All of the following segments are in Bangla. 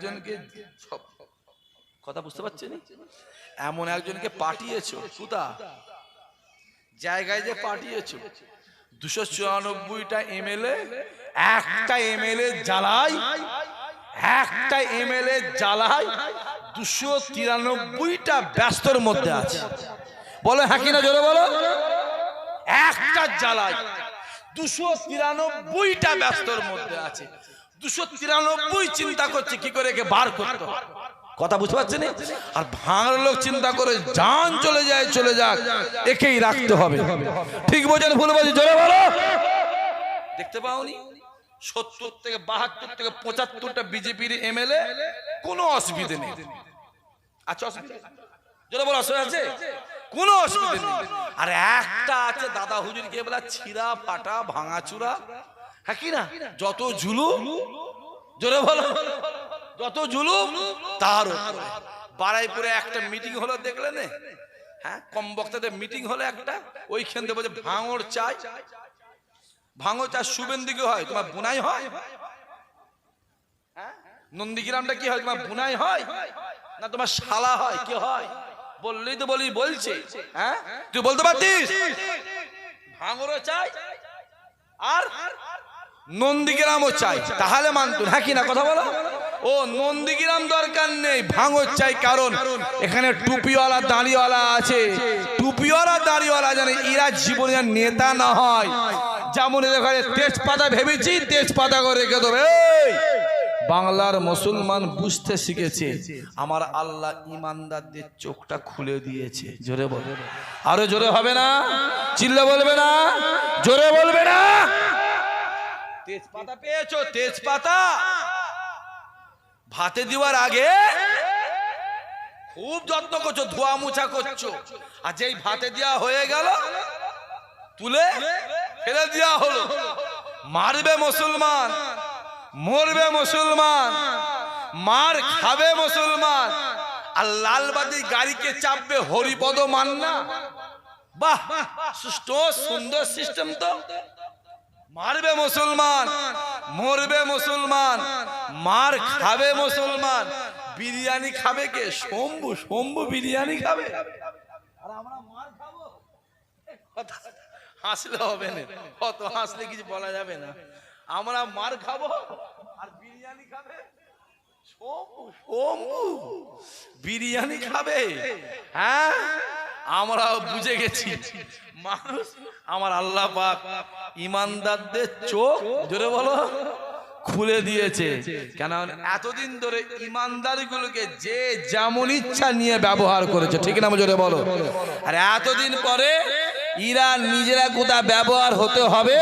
একজনকে, কথা বুঝতে পারছেন, এমন একজনকে পাঠিয়েছো, কোথা জায়গায় যে পাঠিয়েছো, 294টা এমএলএ, একটা এমএলএ জ্বালায়, একটা এমএলএ জ্বালায় 293টা ব্যস্তর মধ্যে আছে। বলো হ্যাঁ কিনা, জোরে বলো। একটা জ্বালায় 293টা ব্যস্তর মধ্যে আছে, 293 চিন্তা করছে কি করে একে বার করতে হবে। কথা বুঝতে পারছেন? আর ভাঙার লোক চিন্তা করে জান চলে যায়, চলে যাক, একেই রাখতে হবে। ঠিক বোঝেন ভুল বলছি, জোরে বলো। দেখতে পাওনি 70 থেকে 72 থেকে 75টা বিজেপির এমএলএ, কোনো অসুবিধা নেই। আচ্ছা অসুবিধা, জোরে বলো, অসুবিধা আছে? কোনো অসুবিধা নেই। আর একটা আছে দাদা হুজুর কে বলা ছিঁড়া ফাটা ভাঙাচুরা, হ্যাঁ কি না, যত জুলুম, জোরে বলো, যত জুলুম তার উপরে। বারাইপুরে একটা মিটিং হলো, দেখলেন? হ্যাঁ, কম বক্তাদের মিটিং হলো একটা, ওইখান থেকে বলছে ভাঙড় চাই, ভাঙড় চাই শুভেন্দুকে হয়, তোমার বুনাই হয়? হ্যাঁ, নন্দীগ্রামটা কি হয়, তোমার বুনাই হয় না তোমার শালা হয়, কি হয়? বললেই তো বলি, বলছে। হ্যাঁ, তুই বলতে পারতিস ভাঙড়ও চাই আর নন্দীগ্রামও চাই, তাহলে মানতুন, হ্যাঁ কিনা, কথা বলো। ও নন্দীগ্রাম দরকার নেই, ভাঙড় চাই, কারণ এখানে টুপিওয়ালা দাড়িওয়ালা আছে, টুপিওয়ালা দাড়িওয়ালা জানে এরা জীবনে নেতা না হয়, যেমন এখানে তেজপাতা ভেবেছি তেজপাতা করে রেখে দেবে। বাংলার মুসলমান বুঝতে শিখেছে, আমার আল্লাহ ইমানদারদের চোখটা খুলে দিয়েছে। জোরে বলবে, আরো জোরে হবে না, চিল্লা বলবে না, জোরে বলবে না। তেজপাতা পেয়েছো, তেজপাতা ভাতে দেওয়ার আগে খুব যত্ন করছো, ধোয়া মুছা করছো, আর যেই ভাতে দেওয়া হয়ে গেল তুলে ফেলে দেওয়া হলো। মারবে মুসলমান, মরবে মুসলমান, মার খাবে মুসলমান, আর লালবাতি গাড়িকে চাপবে হরিপদ মান্না। বাহ, সুষ্ঠু সুন্দর সিস্টেম তো। মারবে মুসলমান, মরবে মুসলমান, মার খাবে মুসলমান, বিরিয়ানি খাবে কে? শম্ভু, শম্ভু বিরিয়ানি খাবে, আর আমরা মার খাবো। হাসলে হবে না, কত হাসলে কিছু বলা যাবে না। আমরা মার খাবো আর বিরিয়ানি খাবে শম্ভু, শম্ভু বিরিয়ানি খাবে। হ্যাঁ, আমরা বুঝে গেছি মানুষ, আমার আল্লাহ পাক ইমানদারদের চোখ, জোরে বলো, খুলে দিয়েছে। কেন এতদিন ধরে ইমানদারগুলোকে যে যেমন ইচ্ছা নিয়ে ব্যবহার করেছে, ঠিক না, জোরে বলো। আর এতদিন পরে এরা নিজেরা কোথা ব্যবহার হতে হবে,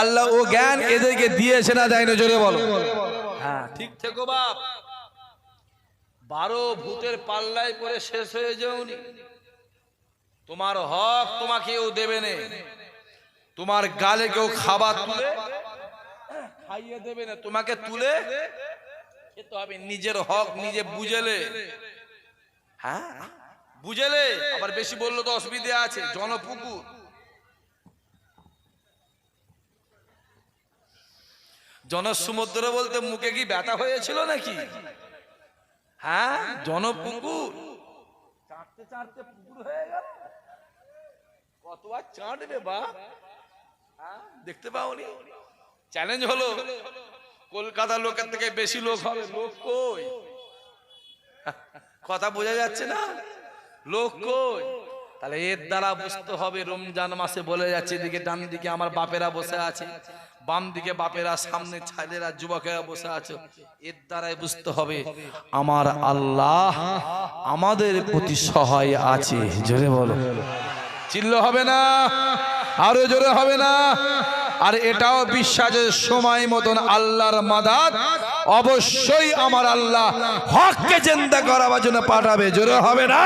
আল্লাহ ও জ্ঞান এদেরকে দিয়েছে না, দেয় না, জোরে বলো। হ্যাঁ, ঠিক থেকো বাপ। 12 ভূতের পাল্লায় পরে শেষ হয়ে যাওনি। তোমার হক তোমাকে কেউ দেবে না, তোমার গালে কেউ খাবার তুলে খাইয়ে দেবে না, তোমাকে তুলে খেতে হবে। নিজের হক নিজে বুঝেলে, হ্যাঁ বুঝেলে, আবার বেশি বললো তো অসুবিধা আছে। জনপুকুর, জনসমুদ্র বলতে মুখে কি ব্যথা হয়েছিল নাকি? হ্যাঁ, জনপুকুর চাটতে চাটতে পুকুর হয়ে গেল, কতবার চাটবে বা? দেখতে পাওনি? চ্যালেঞ্জ হলো, কলকাতার লোকের থেকে বেশি লোক হবে। লোক কই? কথা বোঝা যাচ্ছে না, লোক কই? তাহলে এর দ্বারা বুঝতে হবে, রমজান মাসে বলে যাচ্ছে, এদিকে ডান দিকে আমার বাপেরা বসে আছে, বাম দিকে বাপেরা, সামনে ছেলেরা যুবকেরা বসে আছে। এর দ্বারাই বুঝতে হবে আমার আল্লাহ আমাদের প্রতি সহায় আছে। জোরে বলো, চিল্লো হবে না, আরো জোরে হবে না। আর এটাও বিশ্বাসের সময় মতন আল্লাহর মাদাদ অবশ্যই আমার আল্লাহ হককে জিন্দা করার জন্য পাঠাবে। জোরে হবে না,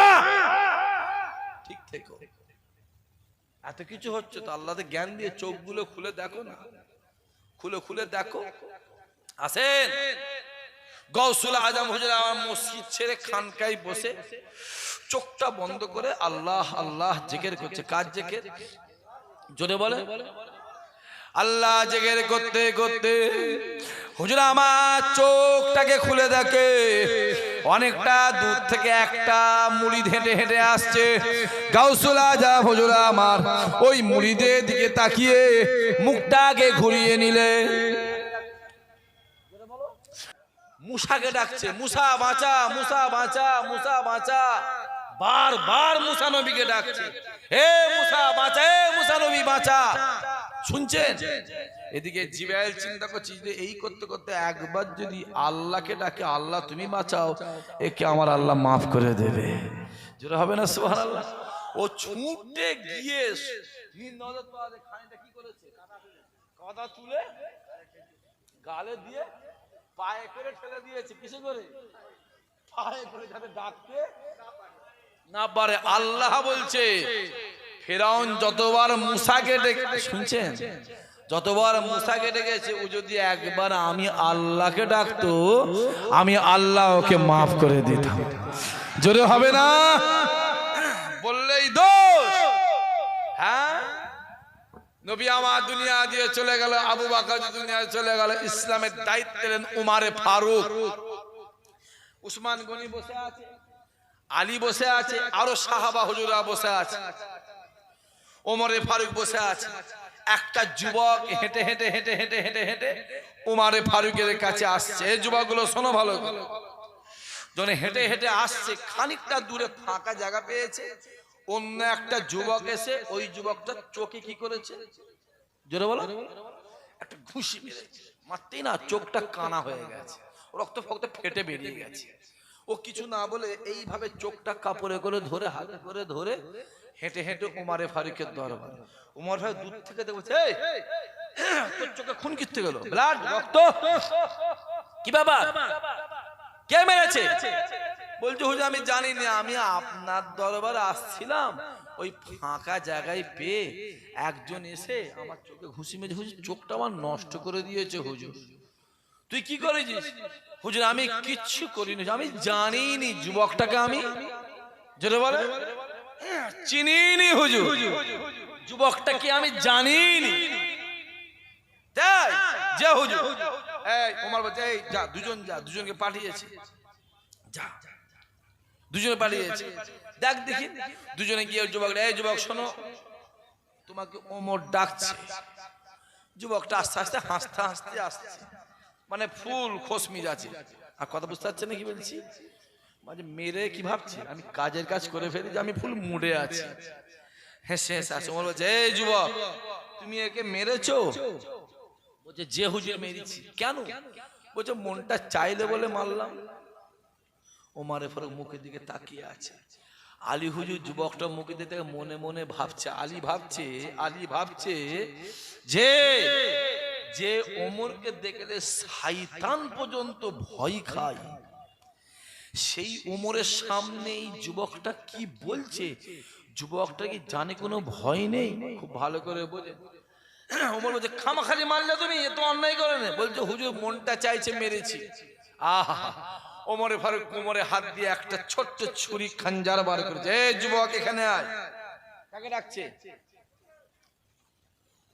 ঠিক থেকো। এত কিছু হচ্ছে তো, আল্লাহকে জ্ঞান দিয়ে চোখগুলো খুলে দেখো না, খুলে খুলে দেখো। আসেন, গৌসুল আজম হুজুর আমার মসজিদ ছেড়ে খানকায় বসে চোখটা বন্ধ করে আল্লাহ আল্লাহ জিকির করছে। কার জিকির? জোরে বলে। আল্লাহ জিকির করতে করতে হুজুর আমার চোখটাকে খুলে দেখে অনেকটা দূর থেকে একটা মুড়ি হেঁটে হেঁটে আসছে। গাউসুল আজম হুজুর আমার ওই মুড়িদের দিকে তাকিয়ে মুখটাকে ঘুরিয়ে নিলে মুসাকে ডাকছে, মুসা বাঁচা, মুসা বাঁচা, মুসা বাঁচা। বারবার মুসা নবীকে ডাকছে, হে মুসা বাঁচা, হে মুসা নবী বাঁচা। শুনছেন? এদিকে জিবরাইল চিন্তা করছে যে এই করতে করতে একবার যদি আল্লাহকে ডাকে, আল্লাহ তুমি বাঁচাও, একে আমার আল্লাহ মাফ করে দেবে। জোরে হবে না সুবহানাল্লাহ? ও ছুটে গিয়ে খানিকটা কি করেছে, কাদা তুলে গালে দিয়ে পায়ে করে ঠেলে দিয়েছে। কিসে করে? পায়ে করে, যাতে ডাকতে না পারে। আল্লাহ বলছে ফেরাউন যতবার মুসাকে ডেকে, শুনছেন, যতবার মুসাকে ডেকেছে, ও যদি একবার আমি আল্লাহকে ডাকতো, আমি আল্লাহ ওকে মাফ করে দিতাম। জোরে হবে না? বললেই দোষ। হ্যাঁ, নবী আমার দুনিয়া দিয়ে চলে গেল, আবু বকর দুনিয়া চলে গেল, ইসলামের দায়িত্ব দিলেন উমারে ফারুক। উসমান গনি বসে আছে, আলী বসে আছে, আরো সাহাবা হুজুরা বসে আছে, ওমরে ফারুক বসে আছে। একটা যুবক হেঁটে হেঁটে হেঁটে হেঁটে হেঁটে হেঁটে উমারে ফারুকের কাছে আসছে। এই যুবকগুলো শোনো ভালো করে, যখন হেঁটে হেঁটে আসছে, খানিকটা দূরে ফাঁকা জায়গা পেয়েছে, অন্য একটা যুবক এসে ওই যুবকটার চোখে কি করেছে, জোরে বলো, একটা ঘুষি মেরেছে। মারতেই না চোখটা কানা হয়ে গেছে, রক্ত ফক্ত ফেটে বেরিয়ে গেছে। ও কিছু না বলে এইভাবে চোখটা কাপড়ে করে ধরে, হাতে করে ধরে হেঁটে হেঁটে উমারে ফারুকের দরবার। উমর ফারুক দূর থেকে দেখছে, তোর চোখে খুন কিসে গেল, ব্লাড, রক্ত, কি ব্যাপার, কে মেরেছে? বলছে হুজুর আমি জানি না, আমি আপনার দরবারে আসছিলাম, ওই ফাঁকা জায়গায় পেয়ে একজন এসে আমার চোখে ঘুষি মেরে, হুজুর চোখটা আমার নষ্ট করে দিয়েছে। হুজুর তুই কি করেছিস? হুজুর আমি কিচ্ছু করিনি, আমি জানিনি যুবকটাকে, আমি জোরে বলে চিনিনি হুজুর, যুবকটাকে আমি জানিনি। তাই যা হুজুর, এই ওমর বলছে, এই যা, দুজন যা, দুজনকে পাঠিয়েছে, যা, দুজনে পাঠিয়েছে, দেখ দেখি। দুজনে গিয়ে যুবকটা, এই যুবক শোনো, তোমাকে ওমর ডাকছে। যুবকটা আস্তে আস্তে হাসতে হাসতে আসছে, মানে ফুল খোশ মিজাজে। আর কথা বুঝতে পারছে না কি বলছি? মানে মেরে কি ভাবছি আমি কাজের কাজ করে ফেলি, যে আমি ফুল মুডে আছি। হেসে হেসে আসে। ওমর বলছে, এই যুবক তুমি একে মেরেছো? বলছে যে হুজুর মেরেছি। কেন? বলছে মনটা চাইলে বলে মারলাম। ওমর ফারুক মুখের দিকে তাকিয়ে আছে। আলী হুজুর যুবকটা মুখের দিকে মনে মনে ভাবছে, আলী ভাবছে যে যে ওমরকে দেখলে শয়তান পর্যন্ত ভয় খায়, সেই ওমরের সামনে এই যুবকটা কি বলছে, যুবকটা কি জানে কোনো ভয় নেই? খুব ভালো করে বোঝে। ওমর বলছে খামাখালি মারলে তুমি, এ তো অন্যায় করে না। বলছে হুজুর মনটা চাইছে মেরেছি। আহা, ওমরে ফারুক কোমরে হাত দিয়ে একটা ছোট্ট ছুরি খাঞ্জার বার করেছে। এই যুবক এখানে আয়। কাকে ডাকছে?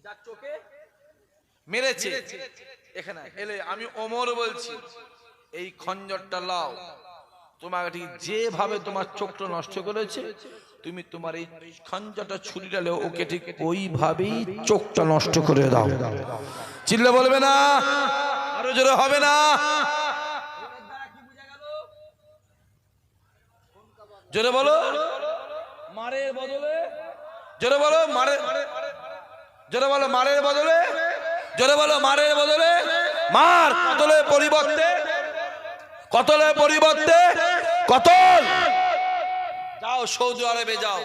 যার চোখে মেরেছে, এখানে এলে আমি ওমর বলছি, এই খঞ্জরটা লাও, তোমাকে ঠিক যেভাবে তোমার চোখটা নষ্ট করেছে, তুমি তোমার এই খঞ্জরটা ছুরিটা লেও, ওকে ঠিক ওইভাবেই চোখটা নষ্ট করে দাও। চিল্লে বলবে না, আরো জোরে হবে না? জোরে বলো, মারের বদলে, জোরে বলো মারের, জোরে বলো মারের বদলে, জোরে বলো মারের বদলে মার, কতলের পরিবর্তে, কতলের পরিবর্তে কতল। যাও সৌদি আরবে যাও,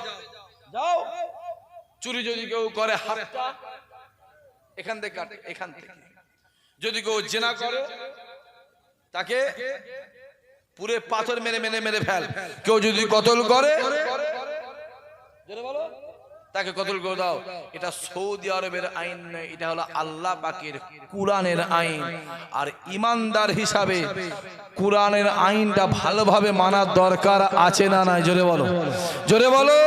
যাও চুরি যদি কেউ করে হাতটা এখান থেকে কাটে, এখান থেকে। যদি কেউ জেনা করে তাকে পুরে পাথর মেরে মেরে মেরে ফেল। কেউ যদি কতল করে তাকে কতল করে দাও। এটা সৌদি আরবের আইন নয়, এটা হলো আল্লাহ পাকের কুরআনের আইন। আর ইমানদার হিসাবে কুরআনের আইনটা ভালোভাবে মানার দরকার আছে না নাই? জোরে বলো, জোরে বলো।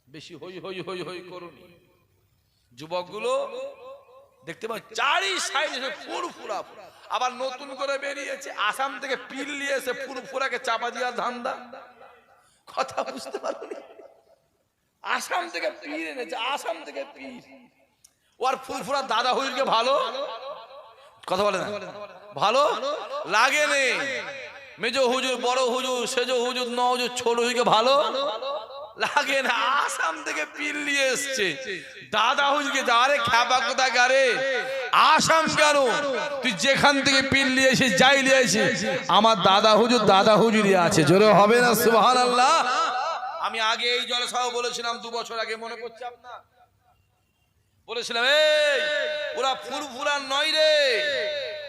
বেশি হই হই হই হই করুন, যুবকগুলো দেখতে পাচ্ছ চারি সাইডে ফুরফুরা, আবার নতুন করে বেরিয়েছে আসাম থেকে পিল নিয়ে এসে ফুরফুরাকে চাপা দেওয়ার ধান্দা। কথা বুঝতে পারোনি? আসাম থেকে পীর এনেছে, আসাম থেকে পীর। ওর ফুরফুরা দাদা হুজুরকে ভালো কথা বলে না, ভালো লাগে নে। মেজো হুজুর, বড় হুজুর, সেজো হুজুর, ন হুজুর, ছোট হুজুরকে ভালো লাগে না। আসাম থেকে পীর নিয়ে এসছে দাদা হুজুরকে। আরে খ্যাপা কোথা গারে, আসাম কেন? তুই যেখান থেকে পীর নিয়ে এসে যাই নিয়ে এসে আমার দাদা হুজুরই আছে। জোরে হবে না সুবহানাল্লাহ? আমি আগে এই জলসাও বলেছিলাম 2 বছর আগে, মনে পড়ছে আপনার? বলেছিলাম এই ওরা ফুরফুরা নয় রে,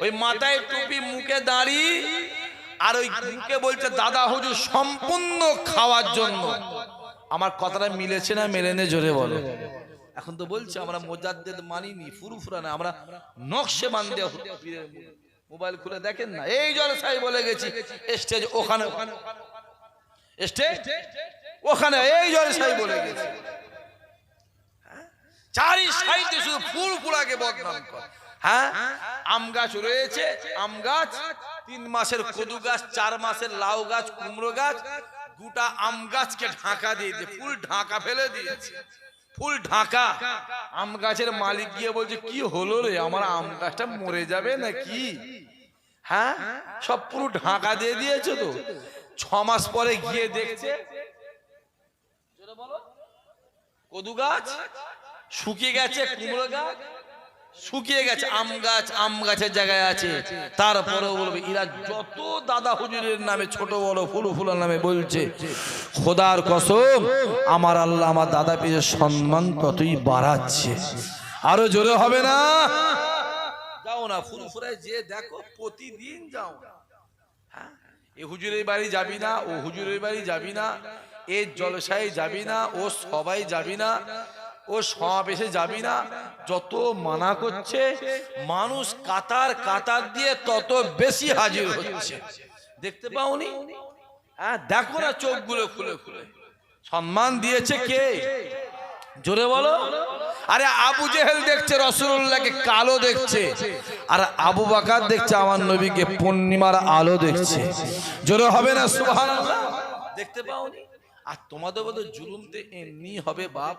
ওই মাথায় টুপি, মুখে দাড়ি, আর ওই মুখে বলছে দাদা হুজুর সম্পূর্ণ খাওয়ার জন্য। আমার কথাটা মিলেছে না মেলেনে? জোরে বলো। এখন তো বলছে আমরা মুজাদ্দিদ মানিনি, ফুরফুরা না, আমরা নকশে বান্দে। মোবাইল খুলে দেখেন না, এই জলসাই বলে গেছি স্টেজ ওখানে, স্টেজ ওখানে, এই জলসাই বলে গেছি। চারি সাইডে শুধু ফুরফুরাকে বদনাম করে। হ্যাঁ, আম গাছ রয়েছে, আম গাছ, 3 মাসের কদু গাছ, 4 মাসের লাউ গাছ, কুমড়ো গাছ, গোটা আম গাছকে ঢাকা দিয়ে দিয়ে ফুল ঢাকা ফেলে দিয়েছে, ফুল ঢাকা। আম গাছের মালিক গিয়ে বলছে কি হলো রে, আমার আম গাছটা মরে যাবে নাকি? হ্যাঁ, সব পুরো ঢাকা দিয়ে দিয়েছে তো। 6 মাস পরে গিয়ে দেখছে কদু গাছ শুকিয়ে গেছে, কুমড়ো গাছ শুকিয়ে গেছে, আম গাছের জায়গায় আছে। তারপরেও বলবে এরা যত দাদা হুজুরের নামে ছোট বড় ফুলফুলার নামে বলছে, খোদার কসম আমার আল্লাহ আমার দাদা পীরের সম্মান ততই বাড়াচ্ছে। আরো জোরে হবে না? যাও না ফুরফুরায় যে দেখো, প্রতিদিন যাও। হ্যাঁ, এ হুজুরের বাড়ি যাবি না, ও হুজুরের বাড়ি যাবি না, এ জলসায় যাবি না, ও সবাই যাবি না, ও সমাবেশে যাবি না। যত মানা করছে মানুষ কাতার দিয়ে তত বেশি হাজির হচ্ছে। দেখতে পাওনি? হ্যাঁ, দেখো না চোখগুলো খুলে খুলে। সম্মান দিয়েছে কে? জোরে বলো। আরে আবু জেহেল দেখছে রাসূলুল্লাহকে কালো দেখছে, আর আবু বকর দেখছে আমার নবীকে পূর্ণিমার আলো দেখছে। জোরে হবে না সুবহানাল্লাহ? দেখতে পাওনি? আর তোমাদের মধ্যে জুলুম তো এমনি হবে বাপ।